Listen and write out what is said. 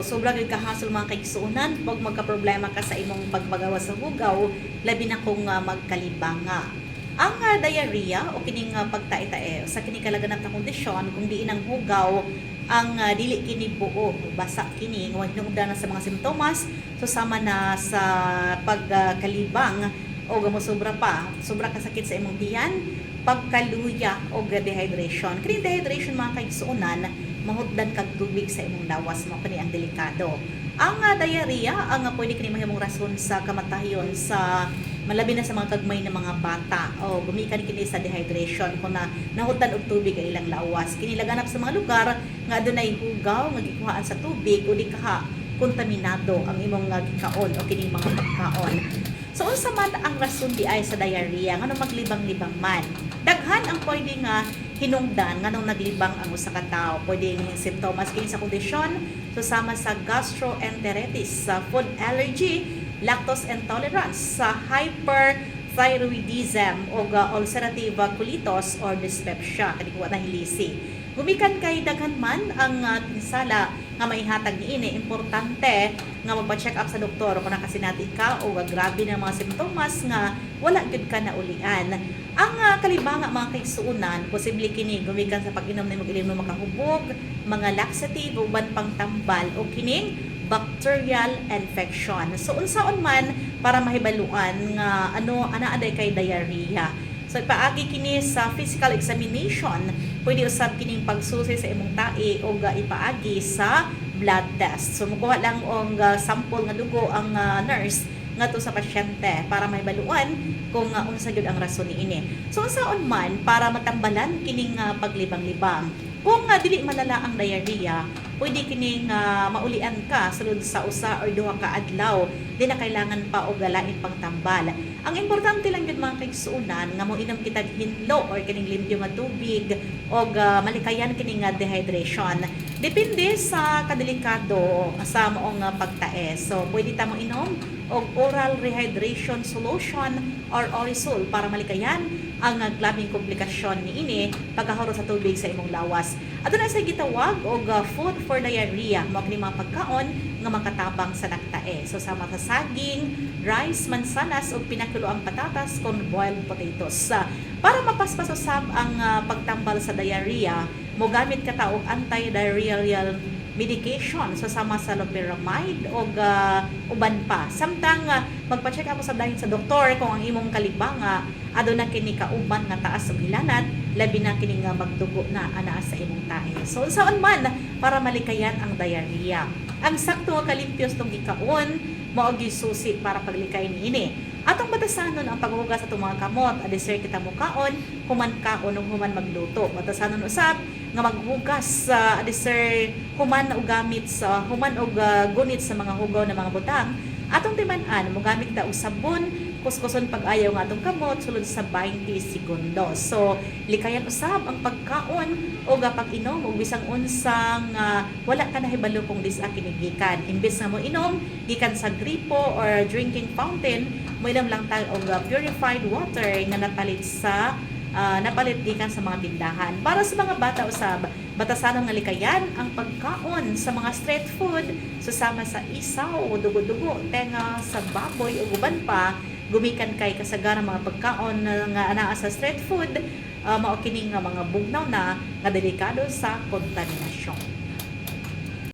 Sobra gid kahasol mga kaigsuonan pag magka-problema ka sa imong pagpagawa sa hugaw, labi na kung magkalibanga. Ang diarrhea o kining pagtae-tae sa kini kalaganap na kondisyon kung diin ang hugaw ang dili kini buo basa kini nga hinungdan na sa mga simptomas susama na sa pagkalibang o gamo sobra kasakit sa imong tiyan, pagkaluya o dehydration. Kini dehydration mga kaigsuonan mahutdan kag tubig sa imong lawas mo kani ang delikado. Ang diarrhea ang pwede kini mahimong rason sa kamatayon sa malabi na sa mga kagmay na mga bata o gumikan kini sa dehydration kung nahutdan og tubig ang ilang lawas. Kini laganap sa mga lugar nga adunay hugaw nga gikuhaan sa tubig o di kaha kontaminado ang imong gikaon o kini mga pagkaon. So unsa man ang rason di ay sa diarrhea ngano maglibang-libang man. Daghan ang pwede nga hinungdan nganong naglibang ang usa ka tawo. Pwede nga simptomas kini sa kondisyon susama sa gastroenteritis, sa food allergy, lactose intolerance, sa hyperthyroidism o ulcerative colitis or dyspepsia kani kuha na hilisi. Gumikan kay daghan man ang pinsala nga maihatag niini, importante nga magpa-check up sa doktor kung nakasinati ka o grabe na mga simptomas nga wala gyud ka na ulian. Ang kalibanga mga kaigsuonan, posible kini gumikan sa pag-inom ng ilim mo makahubog, mga laxative uban pang tambal o kining bacterial infection. So unsaon man para mahibaluan nga ana aday kay diarrhea. So ipaagi kini sa physical examination, pwede usab kining pagsusi sa imong tae o ipaagi sa blood test. So mukuha lang og sample nga dugo ang nurse ngadto sa pasyente para mahibaluan kung unsa gyud ang rason niini. So unsaon man para matambalan kining paglibang-libang. Kung dili malala ang diarrhea, pwede kining maulian ka sulod sa usa or duha ka adlaw. Di na kailangan pa og lain pang tambal. Ang importante lang gyud mga kaigsuonan nga moinom kitag hinlo or kining limpyo nga tubig og malikayan kining dehydration. Depende sa kadelikado sa moong pagtae. So pwede ta mo inom og oral rehydration solution or Orisol para malikayan ang grabing komplikasyon niini pagkahuro sa tubig sa imong lawas. Ato na sa gitawag og food for diarrhea, mao kini mga pagkaon nga makatabang sa nagtae. So sama sa saging, rice, mansanas ug pinakuloang patatas kon boiled potatoes. Para mapaspas usab ang pagtambal sa diarrhea, mo gamit ka ta og anti-diarrheal medication so sama sa loperamide o uban pa. Samtang magpa-check up sa dahin sa doktor kung ang imong kalibanga aduna kini kauban nga taas og hilanat, labi na kini nga magdugo na anaa sa imong tae. So saan man para malikayan ang diarrhea. Ang sakto nga kalimpyos tong gikaon mao gyud susi para paglikay niini. Atong batasanon ang paghugas sa itong mga kamot, adisir kita mo kaon, human kaon o human magluto. Batasanon usab nga maghugas sa adisir human o gamit sa human o gunit sa mga hugaw na mga butang. Atong timan-an mo gamit ta og sabon, kuskuson pag-ayaw nga atong kamot sulod sa 20 segundos. So likayan usab ang pagkaon o pag-inom og bisang unsang wala ka nahibalo kung dis kinigikan. Imbes nga mo inom gikan sa gripo or drinking fountain, mo inom lang tayo og purified water nga napalit gikan sa mga tindahan. Para sa mga bata usab, batasanon nga likayan ang pagkaon sa mga street food susama sa isaw o dugo-dugo, tenga sa baboy o uban pa, gumikan kay kasagaran mga pagkaon nga anaa sa street food, mao kining nga mga bugnaw na nga delikado sa kontaminasyon.